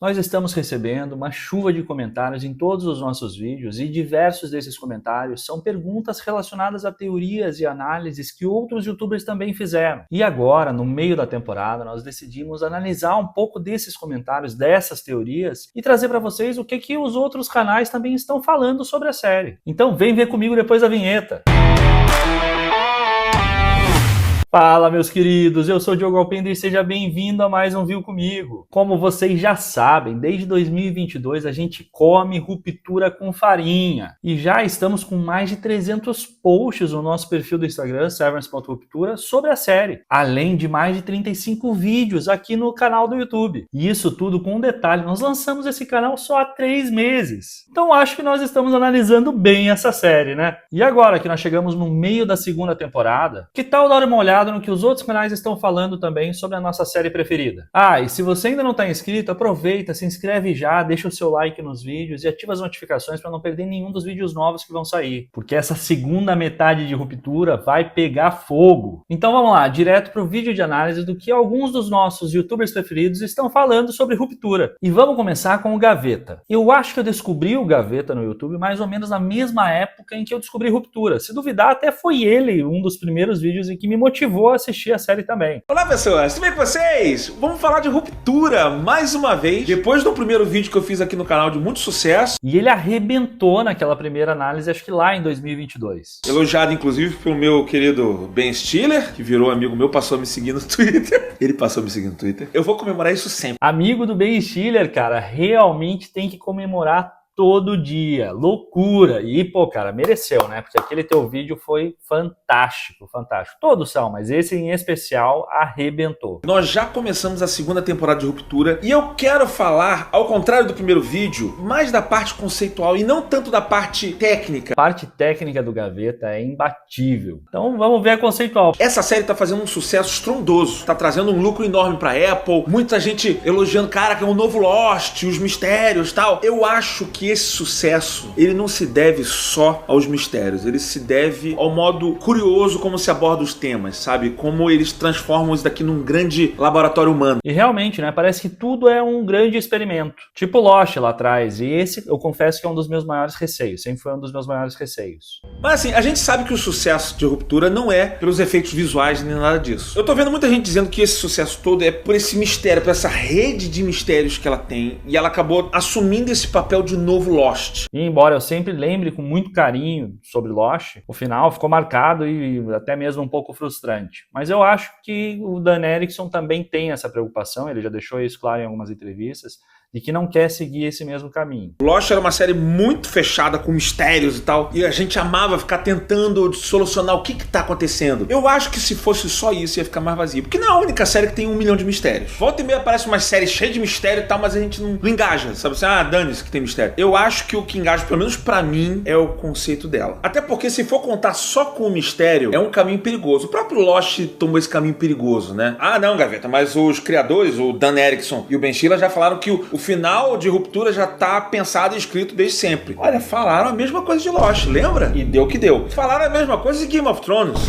Nós estamos recebendo uma chuva de comentários em todos os nossos vídeos e diversos desses comentários são perguntas relacionadas a teorias e análises que outros youtubers também fizeram. E agora, no meio da temporada, nós decidimos analisar um pouco desses comentários, dessas teorias e trazer para vocês o que os outros canais também estão falando sobre a série. Então vem ver comigo depois da vinheta. Fala, meus queridos, eu sou o Diogo Alpendre e seja bem-vindo a mais um Viu Comigo. Como vocês já sabem, desde 2022 a gente come ruptura com farinha e já estamos com mais de 300 posts no nosso perfil do Instagram, severance.ruptura, sobre a série, além de mais de 35 vídeos aqui no canal do YouTube. E isso tudo com um detalhe, nós lançamos esse canal só há 3 meses. Então acho que nós estamos analisando bem essa série, né? E agora que nós chegamos no meio da segunda temporada, que tal dar uma olhada no que os outros canais estão falando também sobre a nossa série preferida? Ah, e se você ainda não está inscrito, aproveita, se inscreve já, deixa o seu like nos vídeos e ativa as notificações para não perder nenhum dos vídeos novos que vão sair, porque essa segunda metade de Ruptura vai pegar fogo. Então vamos lá, direto para o vídeo de análise do que alguns dos nossos youtubers preferidos estão falando sobre Ruptura. E vamos começar com o Gaveta. Eu acho que eu descobri o Gaveta no YouTube mais ou menos na mesma época em que eu descobri Ruptura. Se duvidar, até foi ele um dos primeiros vídeos em que me motivou a assistir a série também. Olá pessoas, tudo bem com vocês? Vamos falar de Ruptura mais uma vez, depois do primeiro vídeo que eu fiz aqui no canal de muito sucesso. E ele arrebentou naquela primeira análise, acho que lá em 2022. Elogiado inclusive pelo meu querido Ben Stiller, que virou amigo meu, passou a me seguir no Twitter. Ele passou a me seguir no Twitter. Eu vou comemorar isso sempre. Amigo do Ben Stiller, cara, realmente tem que comemorar todo dia, loucura, e pô, cara, mereceu, né, porque aquele teu vídeo foi fantástico, fantástico, todos são, mas esse em especial arrebentou. Nós já começamos a segunda temporada de Ruptura, e eu quero falar, ao contrário do primeiro vídeo, mais da parte conceitual e não tanto da parte técnica. A parte técnica do Gaveta é imbatível, então vamos ver a conceitual. Essa série tá fazendo um sucesso estrondoso, tá trazendo um lucro enorme pra Apple, muita gente elogiando, cara, que é um novo Lost, os mistérios e tal. Eu acho que esse sucesso, ele não se deve só aos mistérios, ele se deve ao modo curioso como se aborda os temas, sabe? Como eles transformam isso daqui num grande laboratório humano. E realmente, né, parece que tudo é um grande experimento, tipo Lost lá atrás, e esse eu confesso que é um dos meus maiores receios, sempre foi um dos meus maiores receios. Mas assim, a gente sabe que o sucesso de Ruptura não é pelos efeitos visuais nem nada disso. Eu tô vendo muita gente dizendo que esse sucesso todo é por esse mistério, por essa rede de mistérios que ela tem, e ela acabou assumindo esse papel de novo Lost. E embora eu sempre lembre com muito carinho sobre Lost, o final ficou marcado e até mesmo um pouco frustrante. Mas eu acho que o Dan Erickson também tem essa preocupação, ele já deixou isso claro em algumas entrevistas, de que não quer seguir esse mesmo caminho. Lost era uma série muito fechada com mistérios e tal, e a gente amava ficar tentando solucionar o que tá acontecendo. Eu acho que se fosse só isso ia ficar mais vazio, porque não é a única série que tem 1 milhão de mistérios. Volta e meia aparece uma série cheia de mistério e tal, mas a gente não engaja, sabe assim, ah, dane-se que tem mistério. Eu acho que o que engaja, pelo menos pra mim, é o conceito dela. Até porque se for contar só com o mistério, é um caminho perigoso. O próprio Lost tomou esse caminho perigoso, né? Ah não, Gaveta, mas os criadores, o Dan Erickson e o Ben Stiller já falaram que o final de Ruptura já tá pensado e escrito desde sempre. Olha, falaram a mesma coisa de Lost, lembra? E deu o que deu. Falaram a mesma coisa de Game of Thrones.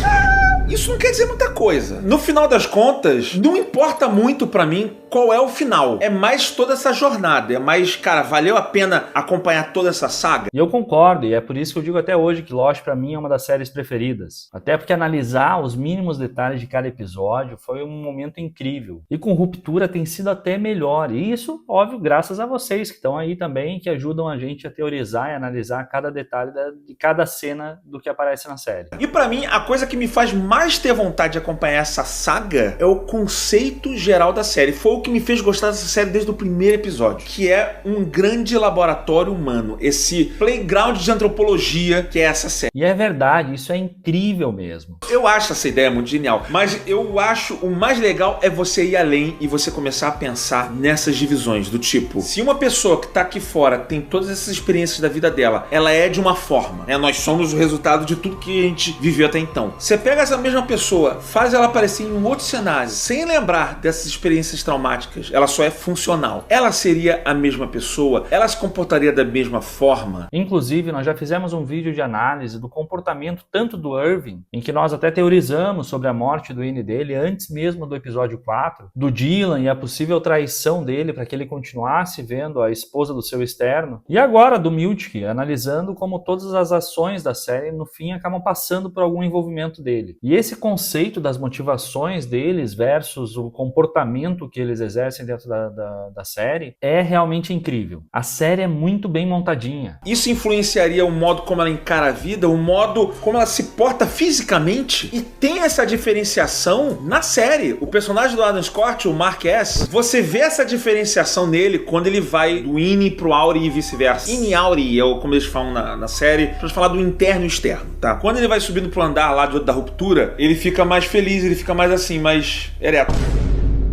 Isso não quer dizer muita coisa. No final das contas, não importa muito pra mim qual é o final. É mais toda essa jornada. É mais, cara, valeu a pena acompanhar toda essa saga? E eu concordo, e é por isso que eu digo até hoje que Lost pra mim é uma das séries preferidas. Até porque analisar os mínimos detalhes de cada episódio foi um momento incrível. E com Ruptura tem sido até melhor. E isso, óbvio, graças a vocês que estão aí também, que ajudam a gente a teorizar e analisar cada detalhe de cada cena do que aparece na série. E pra mim, a coisa que me faz mais ter vontade de acompanhar essa saga é o conceito geral da série. Foi o que me fez gostar dessa série desde o primeiro episódio, que é um grande laboratório humano, esse playground de antropologia que é essa série. E é verdade, isso é incrível mesmo. Eu acho essa ideia muito genial, mas eu acho o mais legal é você ir além e você começar a pensar nessas divisões, do tipo, se uma pessoa que tá aqui fora tem todas essas experiências da vida dela, ela é de uma forma, né? Nós somos o resultado de tudo que a gente viveu até então. Você pega essa mesma mesma pessoa faz ela aparecer em um outro cenário, sem lembrar dessas experiências traumáticas, ela só é funcional. Ela seria a mesma pessoa? Ela se comportaria da mesma forma? Inclusive, nós já fizemos um vídeo de análise do comportamento tanto do Irving, em que nós até teorizamos sobre a morte do N dele antes mesmo do episódio 4, do Dylan e a possível traição dele para que ele continuasse vendo a esposa do seu externo, e agora do Miltic, analisando como todas as ações da série no fim acabam passando por algum envolvimento dele. E esse conceito das motivações deles versus o comportamento que eles exercem dentro da série é realmente incrível. A série é muito bem montadinha. Isso influenciaria o modo como ela encara a vida, o modo como ela se porta fisicamente, e tem essa diferenciação na série. O personagem do Adam Scott, o Mark S., você vê essa diferenciação nele quando ele vai do Ini pro Auri e vice-versa. Ini Auri é como eles falam na série, pra falar do interno e externo, tá? Quando ele vai subindo pro andar lá da ruptura, ele fica mais feliz, ele fica mais assim, mais ereto.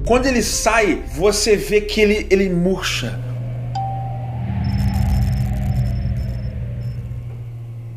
Quando ele sai, você vê que ele murcha.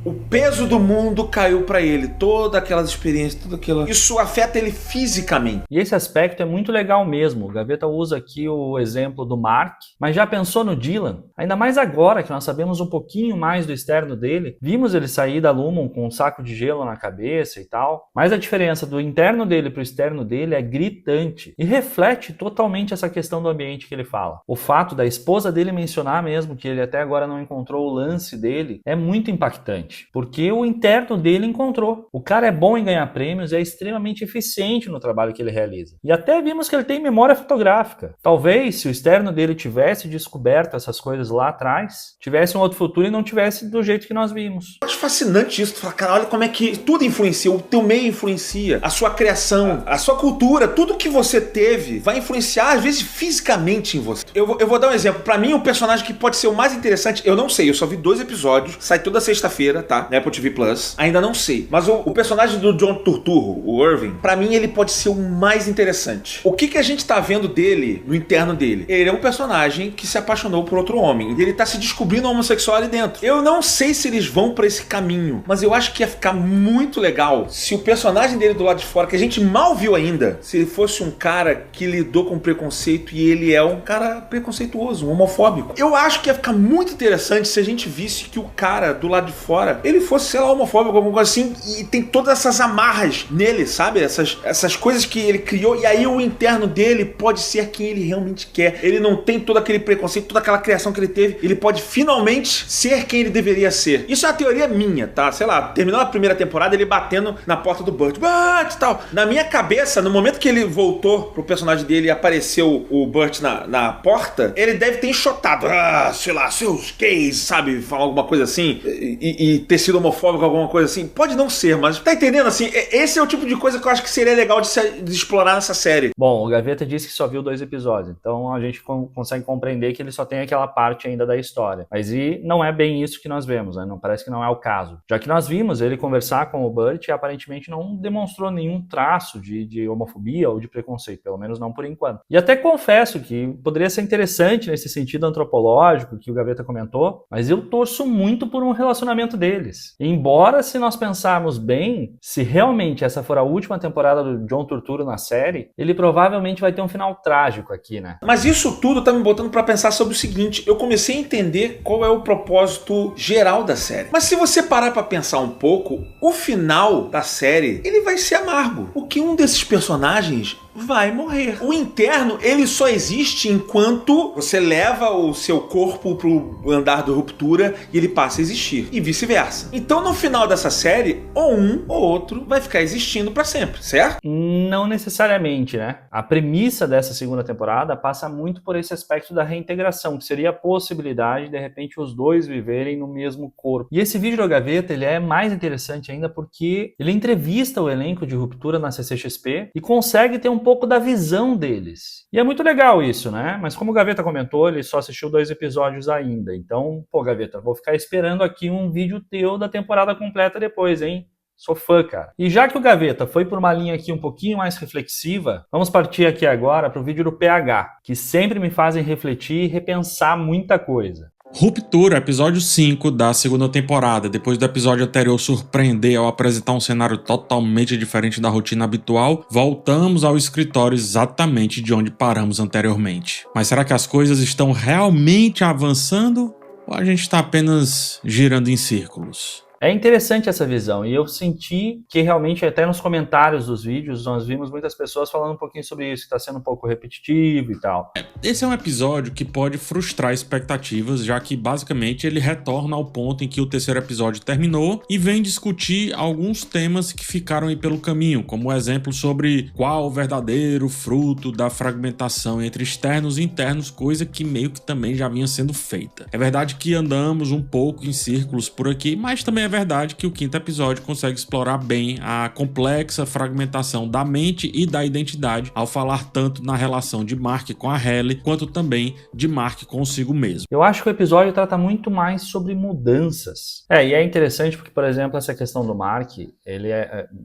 O peso do mundo caiu pra ele, todas aquelas experiências, tudo aquilo. Isso afeta ele fisicamente. E esse aspecto é muito legal mesmo. O Gaveta usa aqui o exemplo do Mark, mas já pensou no Dylan? Ainda mais agora que nós sabemos um pouquinho mais do externo dele. Vimos ele sair da Lumon com um saco de gelo na cabeça e tal, mas a diferença do interno dele pro externo dele é gritante e reflete totalmente essa questão do ambiente que ele fala. O fato da esposa dele mencionar mesmo que ele até agora não encontrou o lance dele é muito impactante. Porque o interno dele encontrou. O cara é bom em ganhar prêmios e é extremamente eficiente no trabalho que ele realiza. E até vimos que ele tem memória fotográfica. Talvez, se o externo dele tivesse descoberto essas coisas lá atrás, tivesse um outro futuro e não tivesse do jeito que nós vimos. Eu acho fascinante isso. Tu fala, cara, olha como é que tudo influencia. O teu meio influencia. A sua criação, a sua cultura, tudo que você teve vai influenciar, às vezes, fisicamente em você. Eu vou dar um exemplo. Pra mim, o personagem que pode ser o mais interessante, eu não sei, eu só vi 2 episódios, sai toda sexta-feira, tá? Na Apple TV Plus. Ainda não sei. Mas o personagem do John Turturro, o Irving, pra mim ele pode ser o mais interessante. O que a gente tá vendo dele, no interno dele? Ele é um personagem que se apaixonou por outro homem. Ele tá se descobrindo homossexual ali dentro. Eu não sei se eles vão pra esse caminho, mas eu acho que ia ficar muito legal se o personagem dele do lado de fora, que a gente mal viu ainda, se ele fosse um cara que lidou com preconceito e ele é um cara preconceituoso, um homofóbico. Eu acho que ia ficar muito interessante se a gente visse que o cara do lado de fora, ele fosse, sei lá, homofóbico, alguma coisa assim, e tem todas essas amarras nele, sabe? Essas coisas que ele criou, e aí o interno dele pode ser quem ele realmente quer. Ele não tem todo aquele preconceito, toda aquela criação que ele teve, ele pode finalmente ser quem ele deveria ser. Isso é uma teoria minha, tá? Sei lá, terminou a primeira temporada, ele batendo na porta do Burt e tal. Na minha cabeça, no momento que ele voltou pro personagem dele e apareceu o Burt na porta, ele deve ter enxotado, sei lá, seus gays, sabe? Falar alguma coisa assim, e ter sido homofóbico, alguma coisa assim. Pode não ser, mas tá entendendo? Assim, esse é o tipo de coisa que eu acho que seria legal de explorar nessa série. Bom, o Gaveta disse que só viu 2 episódios, então a gente consegue compreender que ele só tem aquela parte ainda da história. Mas não é bem isso que nós vemos, né? Não parece que não é o caso. Já que nós vimos ele conversar com o Burt e aparentemente não demonstrou nenhum traço de homofobia ou de preconceito, pelo menos não por enquanto. E até confesso que poderia ser interessante nesse sentido antropológico que o Gaveta comentou, mas eu torço muito por um relacionamento deles. Embora, se nós pensarmos bem, se realmente essa for a última temporada do John Turturro na série, ele provavelmente vai ter um final trágico aqui, né? Mas isso tudo tá me botando pra pensar sobre o seguinte: eu comecei a entender qual é o propósito geral da série. Mas se você parar pra pensar um pouco, o final da série, ele vai ser amargo, porque um desses personagens vai morrer. O interno, ele só existe enquanto você leva o seu corpo pro andar da ruptura e ele passa a existir, e vice-versa. Então, no final dessa série, ou um ou outro vai ficar existindo pra sempre, certo? Não necessariamente, né? A premissa dessa segunda temporada passa muito por esse aspecto da reintegração, que seria a possibilidade de repente os dois viverem no mesmo corpo. E esse vídeo do Gaveta, ele é mais interessante ainda porque ele entrevista o elenco de Ruptura na CCXP e consegue ter um pouco da visão deles. E é muito legal isso, né? Mas como o Gaveta comentou, ele só assistiu 2 episódios ainda. Então, pô, Gaveta, vou ficar esperando aqui um vídeo teu da temporada completa depois, hein? Sou fã, cara. E já que o Gaveta foi por uma linha aqui um pouquinho mais reflexiva, vamos partir aqui agora para o vídeo do PH, que sempre me fazem refletir e repensar muita coisa. Ruptura, episódio 5 da segunda temporada. Depois do episódio anterior surpreender ao apresentar um cenário totalmente diferente da rotina habitual, voltamos ao escritório exatamente de onde paramos anteriormente. Mas será que as coisas estão realmente avançando ou a gente está apenas girando em círculos? É interessante essa visão, e eu senti que realmente até nos comentários dos vídeos nós vimos muitas pessoas falando um pouquinho sobre isso, que está sendo um pouco repetitivo e tal. Esse é um episódio que pode frustrar expectativas, já que basicamente ele retorna ao ponto em que o terceiro episódio terminou e vem discutir alguns temas que ficaram aí pelo caminho, como o exemplo sobre qual o verdadeiro fruto da fragmentação entre externos e internos, coisa que meio que também já vinha sendo feita. É verdade que andamos um pouco em círculos por aqui, mas também é verdade que o quinto episódio consegue explorar bem a complexa fragmentação da mente e da identidade ao falar tanto na relação de Mark com a Halle, quanto também de Mark consigo mesmo. Eu acho que o episódio trata muito mais sobre mudanças. E é interessante porque, por exemplo, essa questão do Mark, ele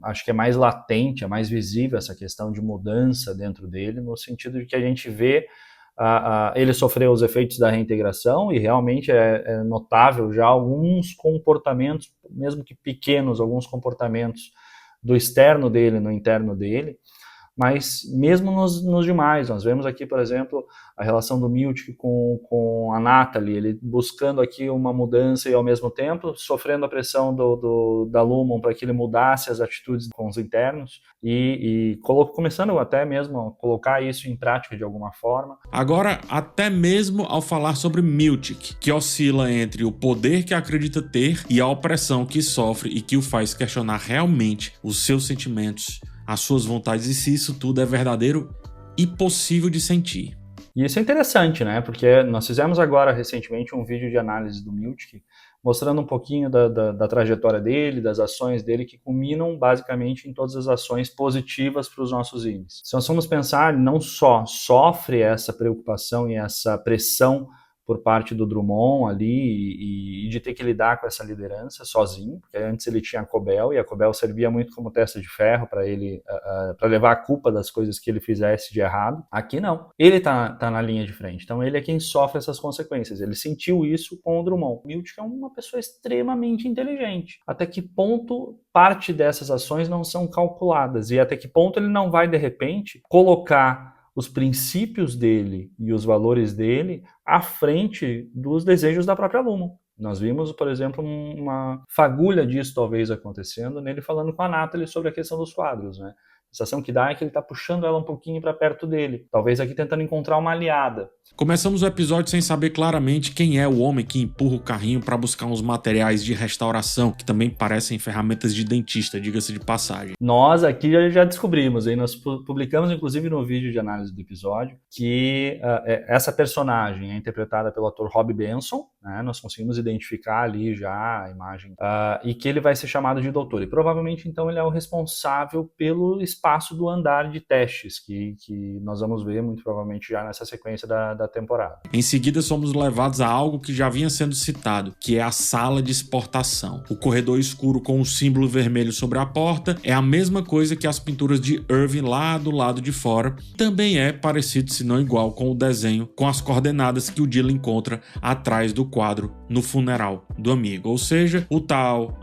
acho que é mais latente, é mais visível essa questão de mudança dentro dele, no sentido de que a gente vê ele sofreu os efeitos da reintegração e realmente é notável já alguns comportamentos, mesmo que pequenos, alguns comportamentos do externo dele no interno dele, mas mesmo nos demais, nós vemos aqui, por exemplo, a relação do Miltic com a Natalie, ele buscando aqui uma mudança e ao mesmo tempo sofrendo a pressão da Lumon para que ele mudasse as atitudes com os internos e começando até mesmo a colocar isso em prática de alguma forma. Agora, até mesmo ao falar sobre Miltic, que oscila entre o poder que acredita ter e a opressão que sofre e que o faz questionar realmente os seus sentimentos, as suas vontades e se isso tudo é verdadeiro e possível de sentir. E isso é interessante, né? Porque nós fizemos agora recentemente um vídeo de análise do Miltic, mostrando um pouquinho da trajetória dele, das ações dele, que culminam basicamente em todas as ações positivas para os nossos zines. Se nós formos pensar, não só sofre essa preocupação e essa pressão por parte do Drummond ali e de ter que lidar com essa liderança sozinho, porque antes ele tinha a Cobell e a Cobell servia muito como testa de ferro para ele, para levar a culpa das coisas que ele fizesse de errado. Aqui não, ele tá na linha de frente, então ele é quem sofre essas consequências, ele sentiu isso com o Drummond. O Miltic é uma pessoa extremamente inteligente, até que ponto parte dessas ações não são calculadas e até que ponto ele não vai de repente colocar os princípios dele e os valores dele à frente dos desejos da própria Lumon. Nós vimos, por exemplo, uma fagulha disso talvez acontecendo nele falando com a Natalie sobre a questão dos quadros, né? A sensação que dá é que ele está puxando ela um pouquinho para perto dele, talvez aqui tentando encontrar uma aliada. Começamos o episódio sem saber claramente quem é o homem que empurra o carrinho para buscar uns materiais de restauração, que também parecem ferramentas de dentista, diga-se de passagem. Nós aqui já descobrimos, aí nós publicamos inclusive no vídeo de análise do episódio, que essa personagem é interpretada pelo ator Rob Benson, né? Nós conseguimos identificar ali já a imagem, e que ele vai ser chamado de doutor, e provavelmente então ele é o responsável pelo espaço do andar de testes, que nós vamos ver muito provavelmente já nessa sequência da temporada. Em seguida somos levados a algo que já vinha sendo citado, que é a sala de exportação. O corredor escuro com o símbolo vermelho sobre a porta é a mesma coisa que as pinturas de Irving lá do lado de fora. Também é parecido, se não igual, com o desenho, com as coordenadas que o Dylan encontra atrás do quadro no funeral do amigo. Ou seja,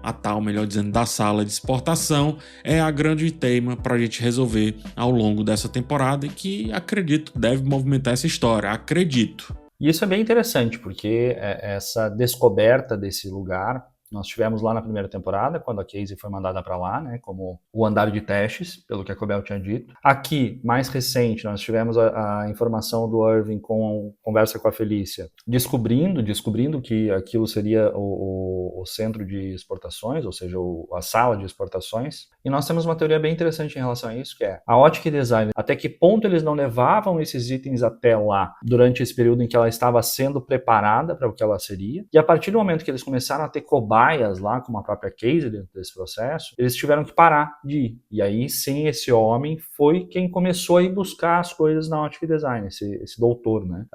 a tal, melhor dizendo, da sala de exportação é a grande tema pra gente resolver ao longo dessa temporada e que acredito deve movimentar essa história. Acredito. E isso é bem interessante, porque essa descoberta desse lugar nós tivemos lá na primeira temporada, quando a Casey foi mandada para lá, né, como o andar de testes, pelo que a Cobell tinha dito. Aqui, mais recente, nós tivemos a informação do Irving com conversa com a Felícia, descobrindo que aquilo seria o centro de exportações, ou seja, a sala de exportações. E nós temos uma teoria bem interessante em relação a isso, que é a Ótica Design, até que ponto eles não levavam esses itens até lá, durante esse período em que ela estava sendo preparada para o que ela seria, e a partir do momento que eles começaram a ter cobaias lá, como a própria Casey dentro desse processo, eles tiveram que parar de ir. E aí, sim, esse homem foi quem começou a ir buscar as coisas na Ótica Design, esse doutor, né?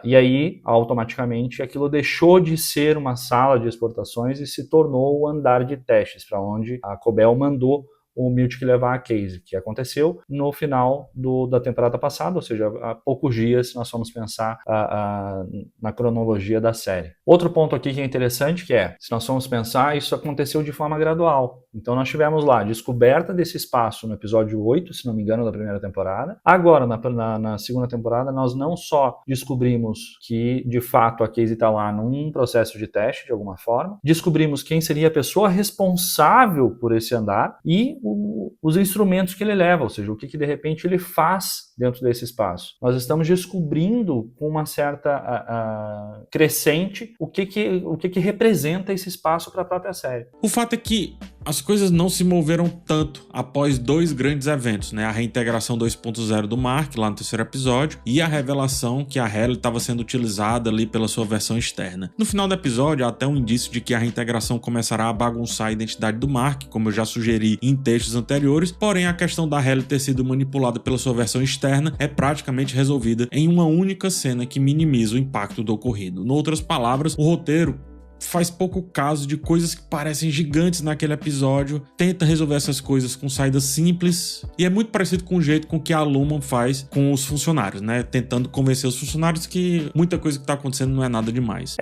E aí, automaticamente, aquilo deixou de ser uma sala de exportações e se tornou o andar de testes, para onde a Cobell mandou o Miltic levar a Casey, que aconteceu no final da temporada passada, ou seja, há poucos dias, se nós formos pensar na cronologia da série. Outro ponto aqui que é interessante, que se nós formos pensar, isso aconteceu de forma gradual. Então nós tivemos lá a descoberta desse espaço no episódio 8, se não me engano, da primeira temporada. Agora, na segunda temporada, nós não só descobrimos que, de fato, a Casey está lá num processo de teste, de alguma forma, descobrimos quem seria a pessoa responsável por esse andar e os instrumentos que ele leva, ou seja, o que de repente ele faz dentro desse espaço. Nós estamos descobrindo com uma certa crescente o que representa esse espaço para a própria série. O fato é que as coisas não se moveram tanto após 2 grandes eventos, né? A reintegração 2.0 do Mark, lá no terceiro episódio, e a revelação que a Hayley estava sendo utilizada ali pela sua versão externa. No final do episódio, há até um indício de que a reintegração começará a bagunçar a identidade do Mark, como eu já sugeri em textos anteriores, porém a questão da Hayley ter sido manipulada pela sua versão externa é praticamente resolvida em uma única cena que minimiza o impacto do ocorrido. Em outras palavras, o roteiro faz pouco caso de coisas que parecem gigantes naquele episódio, tenta resolver essas coisas com saídas simples, e é muito parecido com o jeito com que a Lumon faz com os funcionários, né? Tentando convencer os funcionários que muita coisa que está acontecendo não é nada demais.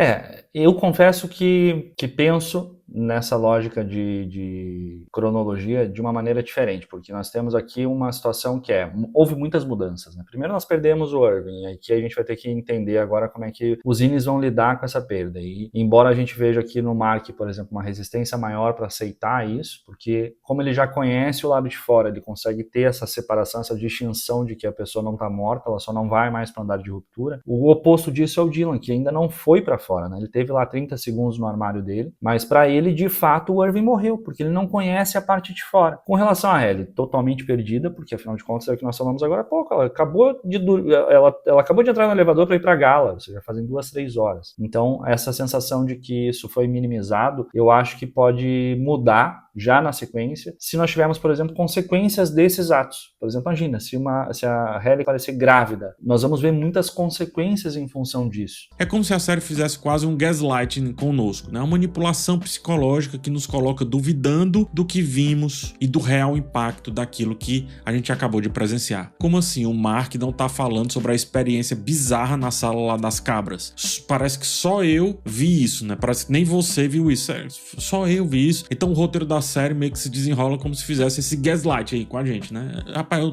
Eu confesso que penso nessa lógica de cronologia de uma maneira diferente, porque nós temos aqui uma situação que houve muitas mudanças, né? Primeiro nós perdemos o Irving, e aqui a gente vai ter que entender agora como é que os Innis vão lidar com essa perda, e embora a gente veja aqui no Mark, por exemplo, uma resistência maior para aceitar isso, porque como ele já conhece o lado de fora, ele consegue ter essa separação, essa distinção de que a pessoa não está morta, ela só não vai mais para andar de ruptura. O oposto disso é o Dylan, que ainda não foi para fora, né? Ele teve lá 30 segundos no armário dele, mas para ele, de fato, o Irving morreu, porque ele não conhece a parte de fora. Com relação a Hayley, totalmente perdida, porque afinal de contas é o que nós falamos agora há pouco, ela acabou de entrar no elevador para ir para a gala, ou seja, fazem 2-3 horas. Então, essa sensação de que isso foi minimizado, eu acho que pode mudar já na sequência, se nós tivermos, por exemplo, consequências desses atos. Por exemplo, imagina, se a Hayley parecer grávida, nós vamos ver muitas consequências em função disso. É como se a série fizesse quase um gaslighting conosco, né? Uma manipulação psicológica que nos coloca duvidando do que vimos e do real impacto daquilo que a gente acabou de presenciar. Como assim o Mark não tá falando sobre a experiência bizarra na sala lá das cabras? Parece que só eu vi isso, né? Parece que nem você viu isso. Só eu vi isso. Então o roteiro da série meio que se desenrola como se fizesse esse gaslight aí com a gente, né? Rapaz,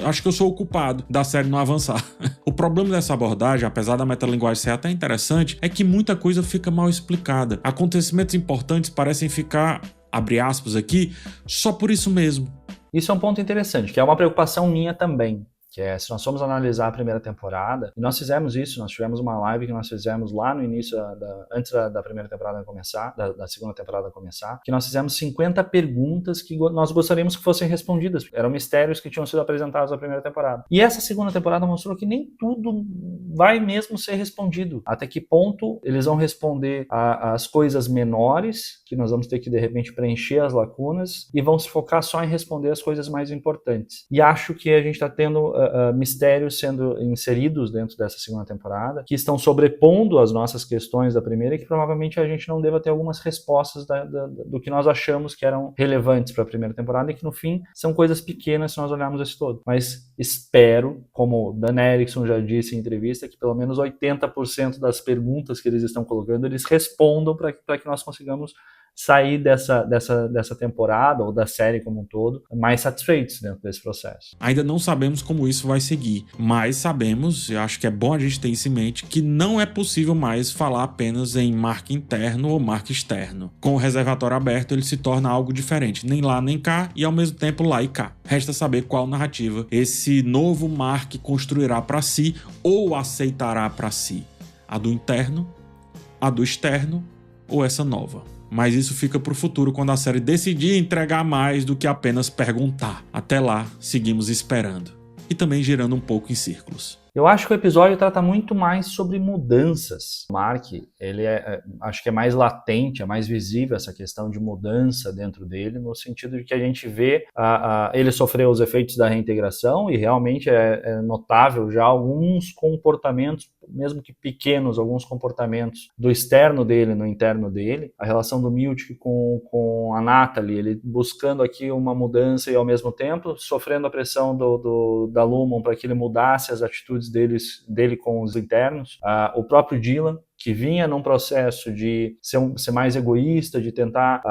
acho que eu sou o culpado da série não avançar. O problema dessa abordagem, apesar da metalinguagem ser até interessante, é que muita coisa fica mal explicada. Acontecimentos importantes parecem ficar, abre aspas aqui, só por isso mesmo. Isso é um ponto interessante, que é uma preocupação minha também. Que se nós formos analisar a primeira temporada, e nós fizemos isso, nós tivemos uma live que nós fizemos lá no início, antes da primeira temporada começar, da segunda temporada começar, que nós fizemos 50 perguntas que nós gostaríamos que fossem respondidas. Eram mistérios que tinham sido apresentados na primeira temporada. E essa segunda temporada mostrou que nem tudo vai mesmo ser respondido. Até que ponto eles vão responder as coisas menores, que nós vamos ter que, de repente, preencher as lacunas, e vão se focar só em responder as coisas mais importantes. E acho que a gente está tendo mistérios sendo inseridos dentro dessa segunda temporada, que estão sobrepondo as nossas questões da primeira e que provavelmente a gente não deva ter algumas respostas do que nós achamos que eram relevantes para a primeira temporada e que no fim são coisas pequenas se nós olharmos esse todo. Mas espero, como Dan Erickson já disse em entrevista, que pelo menos 80% das perguntas que eles estão colocando, eles respondam para que nós consigamos sair dessa temporada ou da série como um todo mais satisfeitos dentro desse processo. Ainda não sabemos como isso vai seguir, mas sabemos, eu acho que é bom a gente ter isso em mente, que não é possível mais falar apenas em Mark interno ou Mark externo. Com o reservatório aberto, ele se torna algo diferente, nem lá nem cá, e ao mesmo tempo lá e cá. Resta saber qual narrativa esse novo Mark construirá para si ou aceitará para si. A do interno, a do externo ou essa nova. Mas isso fica pro futuro quando a série decidir entregar mais do que apenas perguntar. Até lá, seguimos esperando. E também girando um pouco em círculos. Eu acho que o episódio trata muito mais sobre mudanças. O Mark, ele acho que é mais latente, é mais visível essa questão de mudança dentro dele, no sentido de que a gente vê ele sofreu os efeitos da reintegração e realmente é notável já alguns comportamentos mesmo que pequenos, alguns comportamentos do externo dele no interno dele. A relação do Milt com a Natalie, ele buscando aqui uma mudança e ao mesmo tempo sofrendo a pressão da Lumon para que ele mudasse as atitudes dele com os internos. O próprio Dylan, que vinha num processo de ser mais egoísta, de tentar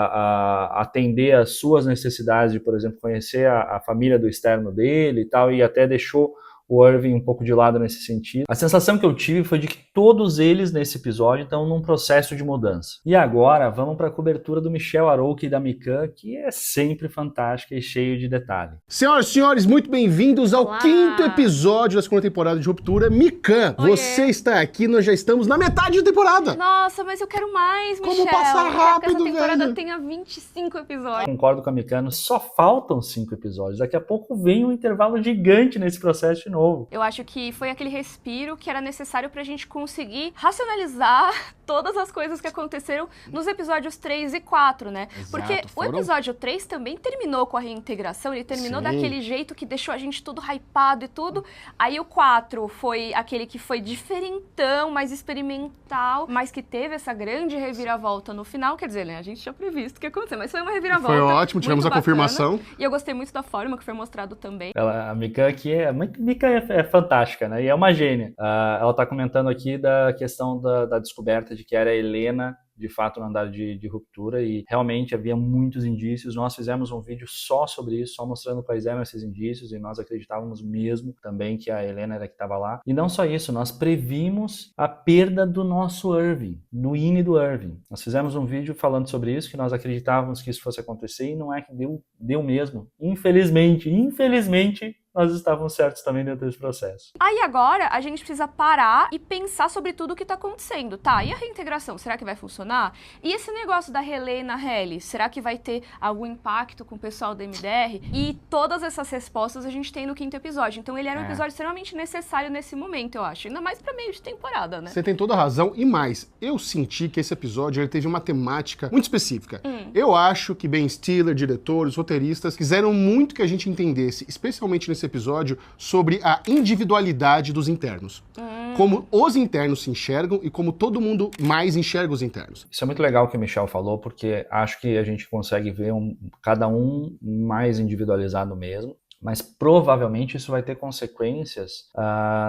atender às suas necessidades, de, por exemplo, conhecer a família do externo dele e tal, e até deixou o Irving um pouco de lado nesse sentido. A sensação que eu tive foi de que todos eles nesse episódio estão num processo de mudança. E agora vamos para a cobertura do Michel Arouca e da Mikan, que é sempre fantástica e cheio de detalhe. Senhoras e senhores, muito bem-vindos ao quinto episódio da segunda temporada de Ruptura. Mikan, você está aqui, nós já estamos na metade da temporada. Nossa, mas eu quero mais, Michel. Como passar rápido, essa temporada velho. tenha 25 episódios. Concordo com a Mikano, só faltam 5 episódios. Daqui a pouco vem um intervalo gigante nesse processo de novo. Eu acho que foi aquele respiro que era necessário pra gente conseguir racionalizar todas as coisas que aconteceram nos episódios 3 e 4, né? Exato, porque o episódio 3 também terminou com a reintegração, ele terminou daquele jeito que deixou a gente tudo hypado e tudo. Aí o 4 foi aquele que foi diferentão, mais experimental, mas que teve essa grande reviravolta no final. Quer dizer, né? A gente tinha previsto o que ia acontecer, mas foi uma reviravolta. Foi ótimo, tivemos a confirmação. E eu gostei muito da forma que foi mostrado também. A Mikan aqui é fantástica, né? E é uma gênia. Ela está comentando aqui da questão da descoberta de que era a Helena, de fato, no andar de ruptura, e realmente havia muitos indícios. Nós fizemos um vídeo só sobre isso, só mostrando quais eram esses indícios, e nós acreditávamos mesmo também que a Helena era que estava lá. E não só isso, nós previmos a perda do nosso Irving, do INI do Irving. Nós fizemos um vídeo falando sobre isso, que nós acreditávamos que isso fosse acontecer, e não é que deu mesmo. Infelizmente, nós estávamos certos também dentro desse processo. Aí agora a gente precisa parar e pensar sobre tudo o que tá acontecendo, tá? E a reintegração, será que vai funcionar? E esse negócio da Helena Helly, será que vai ter algum impacto com o pessoal da MDR? E todas essas respostas a gente tem no quinto episódio. Então ele era um episódio extremamente necessário nesse momento, eu acho. Ainda mais pra meio de temporada, né? Você tem toda a razão, e mais, eu senti que esse episódio ele teve uma temática muito específica. Eu acho que Ben Stiller, diretores, roteiristas, quiseram muito que a gente entendesse, especialmente nesse episódio, sobre a individualidade dos internos. Como os internos se enxergam e como todo mundo mais enxerga os internos. Isso é muito legal que o Michel falou, porque acho que a gente consegue ver cada um mais individualizado mesmo. Mas provavelmente isso vai ter consequências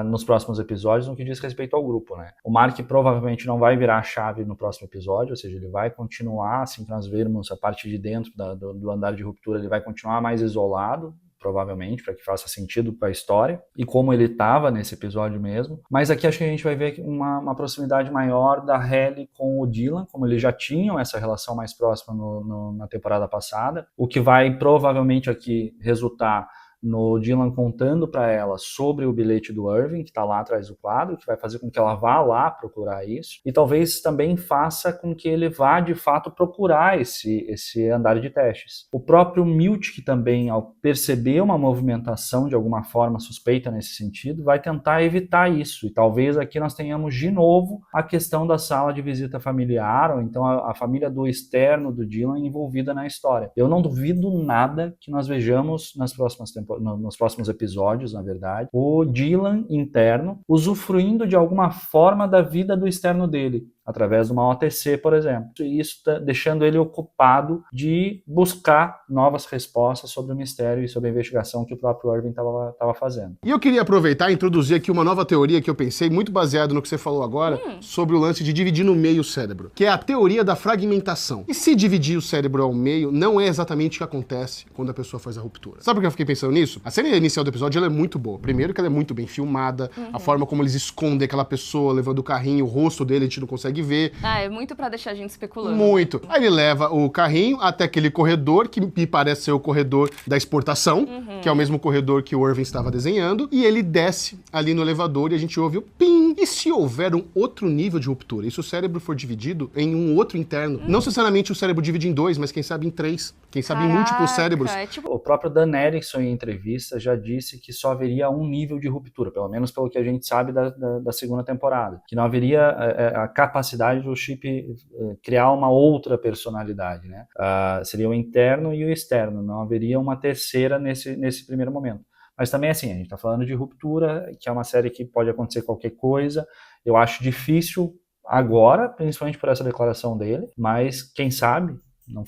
nos próximos episódios no que diz respeito ao grupo, né? O Mark provavelmente não vai virar a chave no próximo episódio, ou seja, ele vai continuar, assim que nós vermos a parte de dentro do andar de ruptura, ele vai continuar mais isolado, provavelmente, para que faça sentido para a história, e como ele estava nesse episódio mesmo. Mas aqui acho que a gente vai ver uma proximidade maior da Helly com o Dylan, como eles já tinham essa relação mais próxima na temporada passada, o que vai provavelmente aqui resultar no Dylan contando para ela sobre o bilhete do Irving, que está lá atrás do quadro, que vai fazer com que ela vá lá procurar isso, e talvez também faça com que ele vá, de fato, procurar esse andar de testes. O próprio Milt, que também, ao perceber uma movimentação de alguma forma suspeita nesse sentido, vai tentar evitar isso, e talvez aqui nós tenhamos de novo a questão da sala de visita familiar, ou então a família do externo do Dylan envolvida na história. Eu não duvido nada que nós vejamos nos próximos episódios, na verdade, o Dylan interno usufruindo de alguma forma da vida do externo dele, através de uma OTC, por exemplo. E isso está deixando ele ocupado de buscar novas respostas sobre o mistério e sobre a investigação que o próprio Irving estava fazendo. E eu queria aproveitar e introduzir aqui uma nova teoria que eu pensei, muito baseado no que você falou agora, sobre o lance de dividir no meio o cérebro, que é a teoria da fragmentação. E se dividir o cérebro ao meio, não é exatamente o que acontece quando a pessoa faz a ruptura. Sabe por que eu fiquei pensando nisso? A cena inicial do episódio ela é muito boa. Primeiro que ela é muito bem filmada, a forma como eles escondem aquela pessoa levando o carrinho, o rosto dele a gente não consegue ver. É muito pra deixar a gente especulando. Muito. Aí ele leva o carrinho até aquele corredor, que me parece ser o corredor da exportação, que é o mesmo corredor que o Irving estava desenhando, e ele desce ali no elevador e a gente ouve o pim. E se houver um outro nível de ruptura? E se o cérebro for dividido em um outro interno? Não necessariamente o cérebro divide em 2, mas quem sabe em 3. Quem sabe em múltiplos cérebros. É tipo... O próprio Dan Erickson, em entrevista, já disse que só haveria um nível de ruptura, pelo menos pelo que a gente sabe da segunda temporada. Que não haveria a capacidade do chip criar uma outra personalidade, né? Seria o interno e o externo, não haveria uma terceira nesse primeiro momento. Mas também, assim, a gente está falando de ruptura, que é uma série que pode acontecer qualquer coisa, Eu acho difícil agora, principalmente por essa declaração dele, mas quem sabe,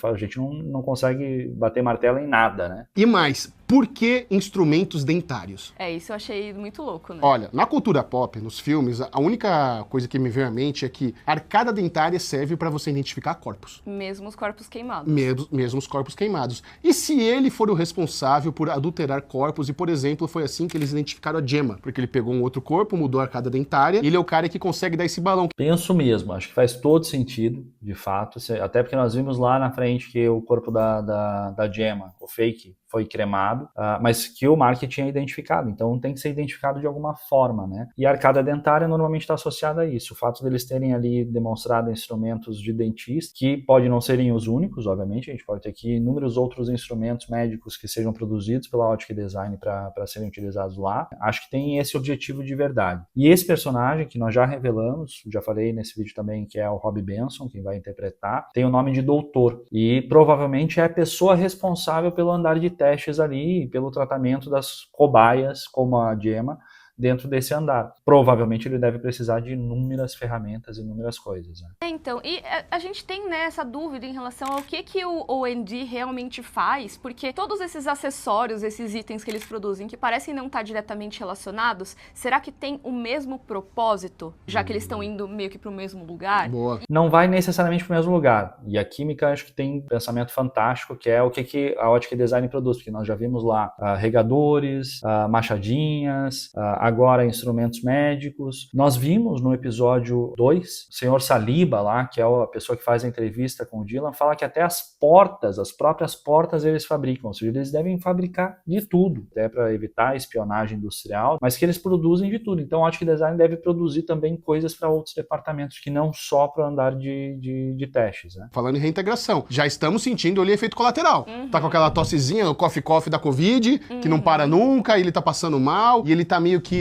a gente não consegue bater martelo em nada, né? E mais, por que instrumentos dentários? Isso eu achei muito louco, né? Olha, na cultura pop, nos filmes, a única coisa que me veio à mente é que a arcada dentária serve para você identificar corpos. Mesmo os corpos queimados. Mesmo os corpos queimados. E se ele for o responsável por adulterar corpos, e por exemplo, foi assim que eles identificaram a Gemma, porque ele pegou um outro corpo, mudou a arcada dentária, e ele é o cara que consegue dar esse balão. Penso mesmo, acho que faz todo sentido, de fato, até porque nós vimos lá na frente que o corpo da Gemma, o fake, foi cremado, mas que o Mark tinha identificado, então tem que ser identificado de alguma forma, né? E a arcada dentária normalmente está associada a isso, o fato deles terem ali demonstrado instrumentos de dentista, que pode não serem os únicos, obviamente, a gente pode ter aqui inúmeros outros instrumentos médicos que sejam produzidos pela Optic Design para serem utilizados lá, acho que tem esse objetivo de verdade. E esse personagem que nós já revelamos, já falei nesse vídeo também, que é o Rob Benson, quem vai interpretar, tem o nome de Doutor, e provavelmente é a pessoa responsável pelo andar de testes ali, pelo tratamento das cobaias, como a Gemma, dentro desse andar. Provavelmente ele deve precisar de inúmeras ferramentas, inúmeras coisas. Né? Então, e a gente tem, né, essa dúvida em relação ao que o O&D realmente faz, porque todos esses acessórios, esses itens que eles produzem, que parecem não estar diretamente relacionados, será que tem o mesmo propósito, já que eles estão indo meio que para o mesmo lugar? Boa. Não vai necessariamente para o mesmo lugar. E a química acho que tem um pensamento fantástico, que é o que a Optic Design produz, porque nós já vimos lá regadores, machadinhas, agora instrumentos médicos. Nós vimos no episódio 2, o senhor Saliba lá, que é a pessoa que faz a entrevista com o Dylan, fala que até as próprias portas eles fabricam, ou seja, eles devem fabricar de tudo, até para evitar a espionagem industrial, mas que eles produzem de tudo. Então, a Optic Design deve produzir também coisas para outros departamentos, que não só para o andar de testes. Né? Falando em reintegração, já estamos sentindo ali efeito colateral. Tá com aquela tossezinha, o coffee da Covid, que não para nunca, e ele tá passando mal, e ele tá meio que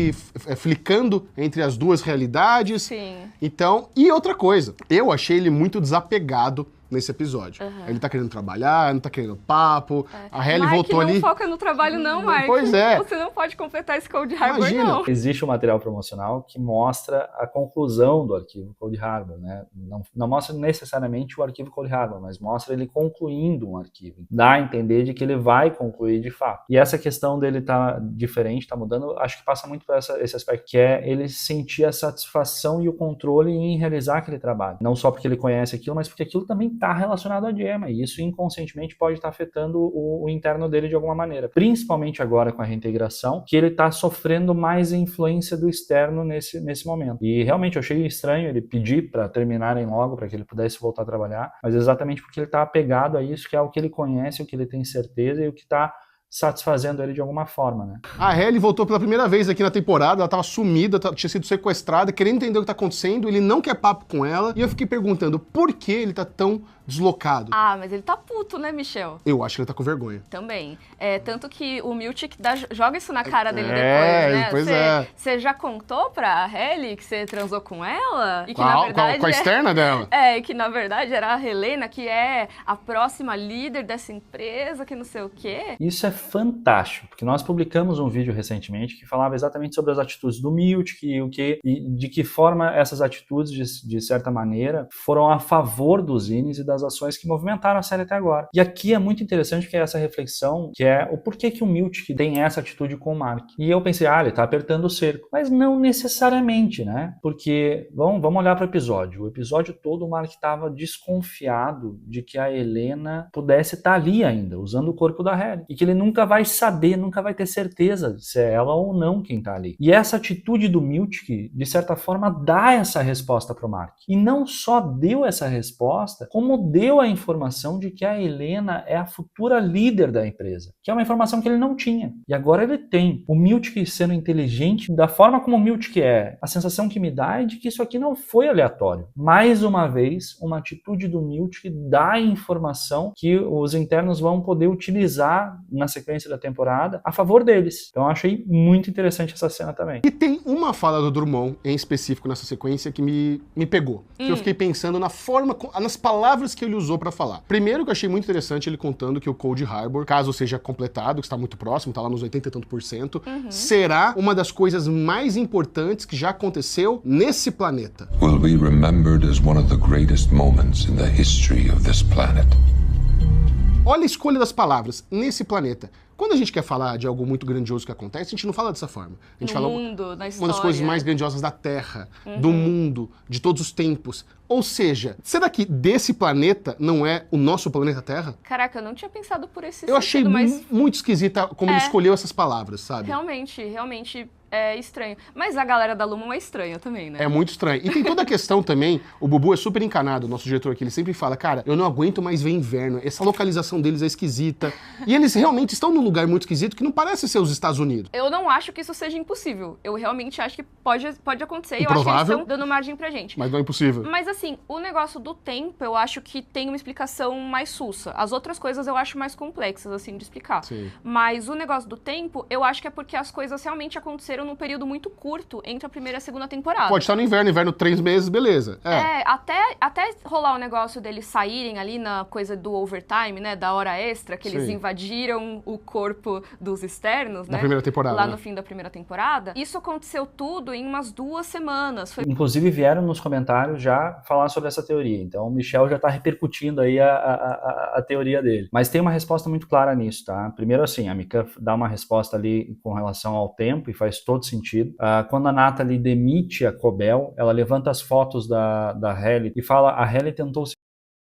flicando entre as duas realidades. Sim. Então, e outra coisa, eu achei ele muito desapegado nesse episódio. Uhum. Ele tá querendo trabalhar, não tá querendo papo. A Hayley Mark, voltou não ali. foca no trabalho não, Mark. Pois é. Você não pode completar esse Cold Harbor, Imagina. não. Existe um material promocional que mostra a conclusão do arquivo Cold Harbor, né? Não mostra necessariamente o arquivo Cold Harbor, mas mostra ele concluindo um arquivo. Dá a entender de que ele vai concluir de fato. E essa questão dele tá diferente, tá mudando, acho que passa muito por esse aspecto, que é ele sentir a satisfação e o controle em realizar aquele trabalho. Não só porque ele conhece aquilo, mas porque aquilo também está relacionado à Gemma, e isso inconscientemente pode estar afetando o interno dele de alguma maneira. Principalmente agora com a reintegração, que ele está sofrendo mais a influência do externo nesse momento. E realmente eu achei estranho ele pedir para terminarem logo, para que ele pudesse voltar a trabalhar, mas exatamente porque ele está apegado a isso, que é o que ele conhece, o que ele tem certeza e o que está satisfazendo ele de alguma forma, né? A Hayley voltou pela primeira vez aqui na temporada, ela tava sumida, tinha sido sequestrada, querendo entender o que tá acontecendo, ele não quer papo com ela, e eu fiquei perguntando por que ele tá tão deslocado. Ah, mas ele tá puto, né, Michel? Eu acho que ele tá com vergonha. Também. Tanto que o Miltic joga isso na cara dele Pois depois, né? Você já contou pra Hayley que você transou com ela? E que na verdade com a externa dela? E que na verdade era a Helena, que é a próxima líder dessa empresa, que não sei o quê. Isso é fantástico, porque nós publicamos um vídeo recentemente que falava exatamente sobre as atitudes do Miltic e de que forma essas atitudes, de certa maneira, foram a favor dos zines e das ações que movimentaram a série até agora. E aqui é muito interessante que é essa reflexão, que é o porquê que o Miltic tem essa atitude com o Mark. E eu pensei, ele tá apertando o cerco. Mas não necessariamente, né? Porque, vamos olhar para o episódio. O episódio todo o Mark estava desconfiado de que a Helena pudesse estar ali ainda, usando o corpo da Hayley. E que ele nunca vai saber, nunca vai ter certeza se é ela ou não quem tá ali. E essa atitude do Miltic, de certa forma, dá essa resposta pro Mark. E não só deu essa resposta, como deu a informação de que a Helena é a futura líder da empresa, que é uma informação que ele não tinha. E agora ele tem. O Miltic sendo inteligente, da forma como o Miltic é, a sensação que me dá é de que isso aqui não foi aleatório. Mais uma vez, uma atitude do Miltic dá a informação que os internos vão poder utilizar na sequência sequência da temporada a favor deles. Então eu achei muito interessante essa cena também. E tem uma fala do Drummond, em específico nessa sequência, que me pegou. Que eu fiquei pensando na forma, nas palavras que ele usou pra falar. Primeiro que eu achei muito interessante ele contando que o Cold Harbor, caso seja completado, que está muito próximo, tá lá nos 80 e tanto %, será uma das coisas mais importantes que já aconteceu nesse planeta. Will be remembered as one of the greatest moments in the history of this planet. Olha a escolha das palavras, nesse planeta. Quando a gente quer falar de algo muito grandioso que acontece, a gente não fala dessa forma. A gente fala mundo, na história. Uma das coisas mais grandiosas da Terra, do mundo, de todos os tempos. Ou seja, será que desse planeta não é o nosso planeta Terra? Caraca, eu não tinha pensado por esse Eu achei sentido, mas muito esquisita como ele escolheu essas palavras, sabe? realmente é estranho. Mas a galera da Lumon é estranha também, né? É muito estranho. E tem toda a questão também, o Bubu é super encanado, o nosso diretor aqui, ele sempre fala, cara, eu não aguento mais ver inverno, essa localização deles é esquisita. E eles realmente estão num lugar muito esquisito que não parece ser os Estados Unidos. Eu não acho que isso seja impossível. Eu realmente acho que pode acontecer. Eu acho que Improvável. eles estão dando margem pra gente. Mas não é impossível. Mas assim, o negócio do tempo, eu acho que tem uma explicação mais sussa. As outras coisas eu acho mais complexas, assim, de explicar. Sim. Mas o negócio do tempo, eu acho que é porque as coisas realmente aconteceram num período muito curto entre a primeira e a segunda temporada. Pode estar no inverno 3 meses, beleza. Até rolar o negócio deles saírem ali na coisa do overtime, né, da hora extra, que eles Sim. invadiram o corpo dos externos, Na né? primeira temporada. Lá né? no fim da primeira temporada. Isso aconteceu tudo em umas 2 semanas. Foi Inclusive vieram nos comentários já falar sobre essa teoria. Então o Michel já tá repercutindo aí a teoria dele. Mas tem uma resposta muito clara nisso, tá? Primeiro assim, a Mika dá uma resposta ali com relação ao tempo e faz todo sentido. Quando a Natalie demite a Cobel, ela levanta as fotos da Hailey e fala, a Hailey tentou se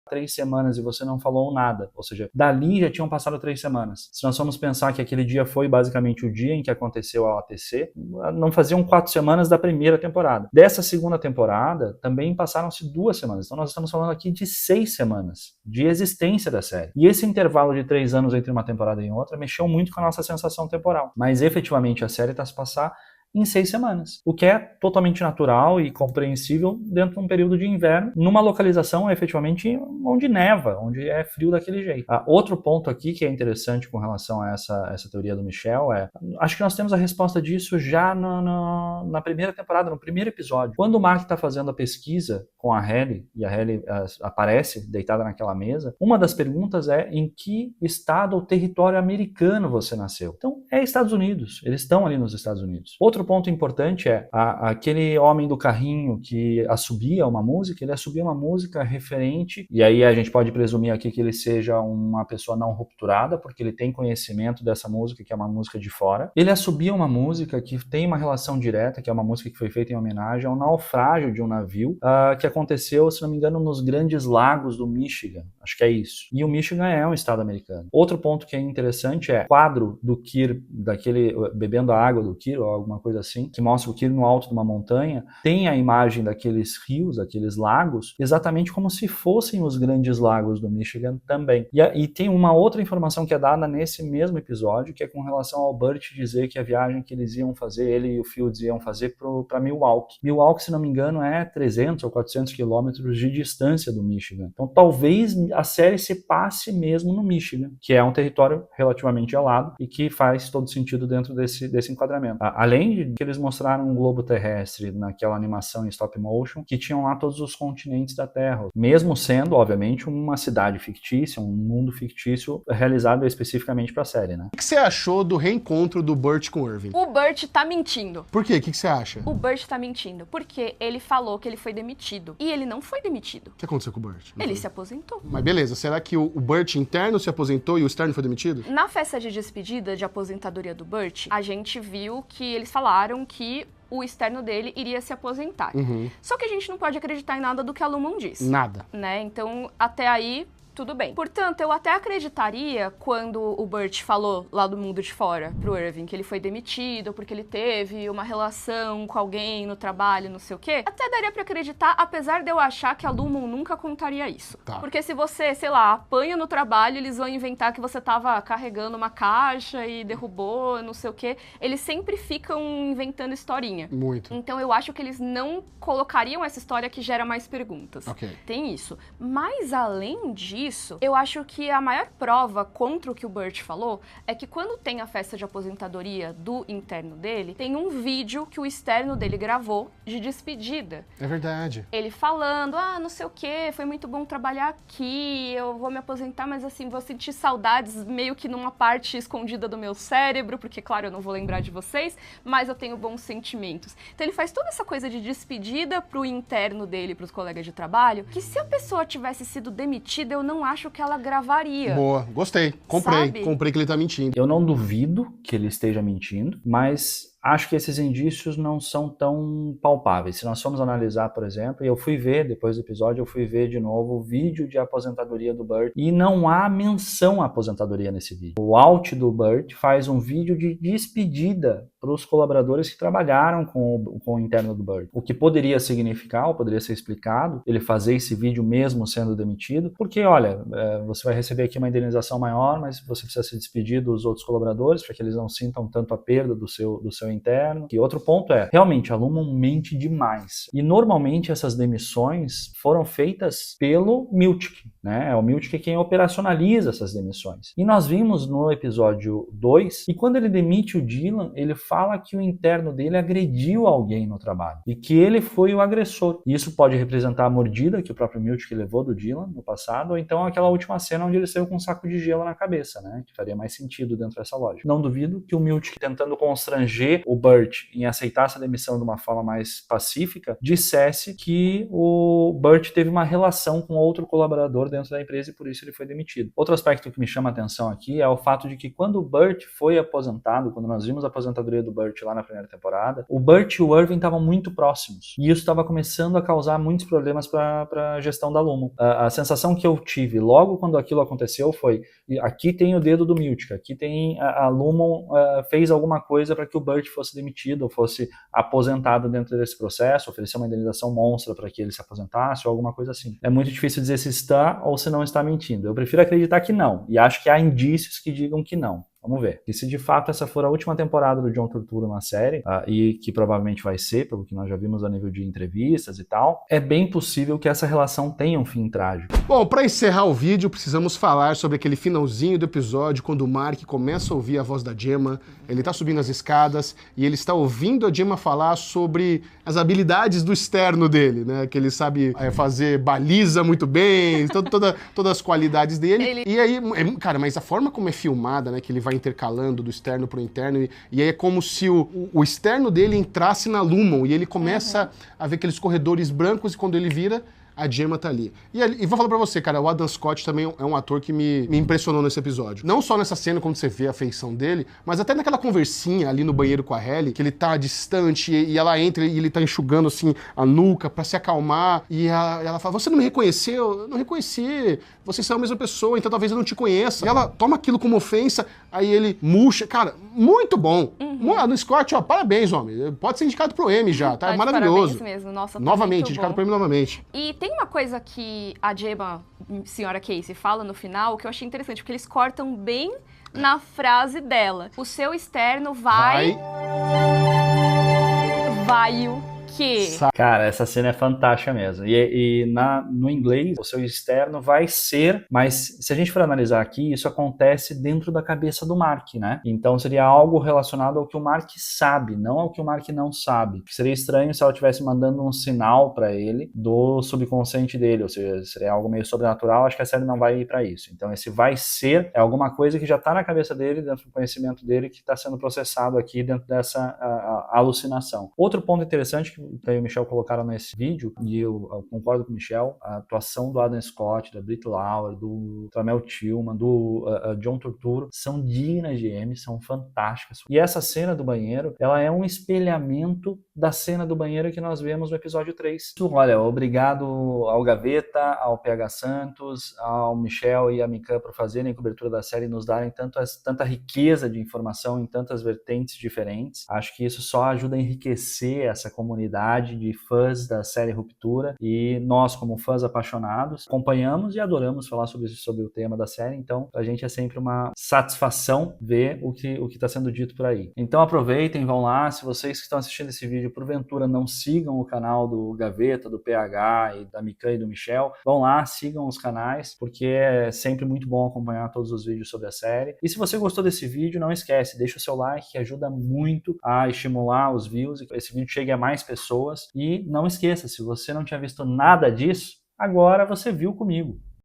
3 semanas e você não falou nada. Ou seja, dali já tinham passado 3 semanas. Se nós formos pensar que aquele dia foi basicamente o dia em que aconteceu a OTC, não faziam 4 semanas da primeira temporada. Dessa segunda temporada, também passaram-se 2 semanas. Então nós estamos falando aqui de 6 semanas de existência da série. E esse intervalo de 3 anos entre uma temporada e outra mexeu muito com a nossa sensação temporal. Mas efetivamente a série está se passar em 6 semanas, o que é totalmente natural e compreensível dentro de um período de inverno, numa localização efetivamente onde neva, onde é frio daquele jeito. Outro ponto aqui que é interessante com relação a essa teoria do Michel acho que nós temos a resposta disso já na primeira temporada, no primeiro episódio. Quando o Mark está fazendo a pesquisa com a Hailey, e a Hailey aparece deitada naquela mesa, uma das perguntas é em que estado ou território americano você nasceu. Então, é Estados Unidos, eles estão ali nos Estados Unidos. Outro ponto importante é aquele homem do carrinho que assobia uma música, ele assobia uma música referente, e aí a gente pode presumir aqui que ele seja uma pessoa não rupturada, porque ele tem conhecimento dessa música, que é uma música de fora. Ele assobia uma música que tem uma relação direta, que é uma música que foi feita em homenagem ao naufrágio de um navio, que aconteceu, se não me engano, nos Grandes Lagos do Michigan. Acho que é isso. E o Michigan é um estado americano. Outro ponto que é interessante é o quadro do Kir, daquele bebendo a água do Kir, ou alguma coisa assim, que mostra o Kir no alto de uma montanha, tem a imagem daqueles rios, daqueles lagos, exatamente como se fossem os Grandes Lagos do Michigan também. E tem uma outra informação que é dada nesse mesmo episódio, que é com relação ao Burt dizer que a viagem que eles iam fazer, ele e o Fields iam fazer para Milwaukee. Milwaukee, se não me engano, é 300 ou 400 quilômetros de distância do Michigan. Então, talvez a série se passe mesmo no Michigan, que é um território relativamente gelado e que faz todo sentido dentro desse enquadramento. Além de que eles mostraram um globo terrestre naquela animação em stop motion, que tinham lá todos os continentes da Terra, mesmo sendo, obviamente, uma cidade fictícia, um mundo fictício realizado especificamente para a série, né? O que você achou do reencontro do Burt com o Irving? O Burt tá mentindo. Por quê? O que você acha? O Burt tá mentindo porque ele falou que ele foi demitido. E ele não foi demitido. O que aconteceu com o Burt? Ele se aposentou. Mas beleza, será que o Burt interno se aposentou e o externo foi demitido? Na festa de despedida de aposentadoria do Burt, a gente viu que eles falaram que o externo dele iria se aposentar. Só que a gente não pode acreditar em nada do que a Lumon disse. Nada. Né? Então, até aí, tudo bem. Portanto, eu até acreditaria quando o Burt falou lá do mundo de fora pro Irving que ele foi demitido porque ele teve uma relação com alguém no trabalho, não sei o quê. Até daria pra acreditar, apesar de eu achar que a Lumon nunca contaria isso. Tá. Porque se você, sei lá, apanha no trabalho, eles vão inventar que você tava carregando uma caixa e derrubou, não sei o quê. Eles sempre ficam inventando historinha. Muito. Então eu acho que eles não colocariam essa história que gera mais perguntas. Ok. Tem isso. Mas além disso, disso, eu acho que a maior prova contra o que o Burt falou é que quando tem a festa de aposentadoria do interno dele, tem um vídeo que o externo dele gravou de despedida. É verdade. Ele falando, não sei o que, foi muito bom trabalhar aqui, eu vou me aposentar, mas assim, vou sentir saudades meio que numa parte escondida do meu cérebro, porque claro, eu não vou lembrar de vocês, mas eu tenho bons sentimentos. Então ele faz toda essa coisa de despedida pro interno dele, pros colegas de trabalho, que se a pessoa tivesse sido demitida, eu não acho que ela gravaria. Boa, gostei. Comprei. Sabe? Comprei que ele tá mentindo. Eu não duvido que ele esteja mentindo, mas acho que esses indícios não são tão palpáveis. Se nós formos analisar, por exemplo, e eu fui ver, depois do episódio, eu fui ver de novo o vídeo de aposentadoria do Burt, e não há menção à aposentadoria nesse vídeo. O Alt do Burt faz um vídeo de despedida para os colaboradores que trabalharam com o interno do Burt. O que poderia significar, ou poderia ser explicado, ele fazer esse vídeo mesmo sendo demitido, porque, olha, você vai receber aqui uma indenização maior, mas você precisa se despedir dos outros colaboradores para que eles não sintam tanto a perda do seu interno. E outro ponto é, realmente, a Lumon mente demais. E normalmente essas demissões foram feitas pelo Miltic, né? É o Miltic quem operacionaliza essas demissões. E nós vimos no episódio 2, e quando ele demite o Dylan, ele fala que o interno dele agrediu alguém no trabalho, e que ele foi o agressor. E isso pode representar a mordida que o próprio Miltic levou do Dylan no passado, ou então aquela última cena onde ele saiu com um saco de gelo na cabeça, né? Que faria mais sentido dentro dessa lógica. Não duvido que o Miltic, tentando constranger o Burt em aceitar essa demissão de uma forma mais pacífica, dissesse que o Burt teve uma relação com outro colaborador dentro da empresa e por isso ele foi demitido. Outro aspecto que me chama a atenção aqui é o fato de que quando o Burt foi aposentado, quando nós vimos a aposentadoria do Burt lá na primeira temporada, o Burt e o Irving estavam muito próximos e isso estava começando a causar muitos problemas para a gestão da Lumon. A sensação que eu tive logo quando aquilo aconteceu foi, aqui tem o dedo do Miltic, aqui tem a Lumon fez alguma coisa para que o Burt fosse demitido ou fosse aposentado dentro desse processo, oferecer uma indenização monstra para que ele se aposentasse ou alguma coisa assim. É muito difícil dizer se está ou se não está mentindo. Eu prefiro acreditar que não, e acho que há indícios que digam que não. Vamos ver. E se de fato essa for a última temporada do John Turturro na série, e que provavelmente vai ser, pelo que nós já vimos a nível de entrevistas e tal, é bem possível que essa relação tenha um fim trágico. Bom, para encerrar o vídeo, precisamos falar sobre aquele finalzinho do episódio, quando o Mark começa a ouvir a voz da Gemma, ele tá subindo as escadas e ele está ouvindo a Gemma falar sobre as habilidades do externo dele, né? Que ele sabe fazer baliza muito bem, todas as qualidades dele. E aí, cara, mas a forma como é filmada, né? Que ele vai intercalando do externo pro interno, e aí é como se o externo dele entrasse na Lumon, e ele começa a ver aqueles corredores brancos, e quando ele vira, a Gemma tá ali. E vou falar pra você, cara, o Adam Scott também é um ator que me impressionou nesse episódio. Não só nessa cena, quando você vê a feição dele, mas até naquela conversinha ali no banheiro com a Halle, que ele tá distante e ela entra e ele tá enxugando assim a nuca pra se acalmar, e ela fala, você não me reconheceu? Eu não reconheci, vocês são a mesma pessoa, então talvez eu não te conheça. E ela toma aquilo como ofensa, aí ele murcha. Cara, muito bom. Adam Scott, ó, parabéns, homem. Pode ser indicado pro Emmy já, tá? Maravilhoso. Parabéns mesmo. Nossa, tá novamente, indicado pro Emmy novamente. E tem uma coisa que a Gemma, senhora Casey, fala no final que eu achei interessante, porque eles cortam bem na frase dela. O seu externo vai o quê? Cara, essa cena é fantástica mesmo. E no inglês, o seu externo vai ser, mas se a gente for analisar aqui, isso acontece dentro da cabeça do Mark, né? Então seria algo relacionado ao que o Mark sabe, não ao que o Mark não sabe. Seria estranho se ela estivesse mandando um sinal pra ele do subconsciente dele, ou seja, seria algo meio sobrenatural. Acho que a série não vai ir pra isso. Então esse vai ser é alguma coisa que já tá na cabeça dele, dentro do conhecimento dele, que tá sendo processado aqui dentro dessa alucinação. Outro ponto interessante que o Michel colocaram nesse vídeo, e eu concordo com o Michel, a atuação do Adam Scott, da Brit Lauer, do Tramel Tillman, do John Turturro, são dignas de Emmy, são fantásticas. E essa cena do banheiro, ela é um espelhamento da cena do banheiro que nós vemos no episódio 3. Olha, obrigado ao Gaveta, ao PH Santos, ao Michel e a Mikan por fazerem a cobertura da série e nos darem tanta riqueza de informação em tantas vertentes diferentes. Acho que isso só ajuda a enriquecer essa comunidade comunidade de fãs da série Ruptura, e nós, como fãs apaixonados, acompanhamos e adoramos falar sobre o tema da série, então a gente é sempre uma satisfação ver o que está sendo dito por aí. Então aproveitem, vão lá. Se vocês que estão assistindo esse vídeo porventura não sigam o canal do Gaveta, do PH e da Mikan e do Michel, vão lá, sigam os canais, porque é sempre muito bom acompanhar todos os vídeos sobre a série. E se você gostou desse vídeo, não esquece, deixa o seu like, que ajuda muito a estimular os views e que esse vídeo chegue a mais pessoas. E não esqueça, se você não tinha visto nada disso, agora você viu comigo.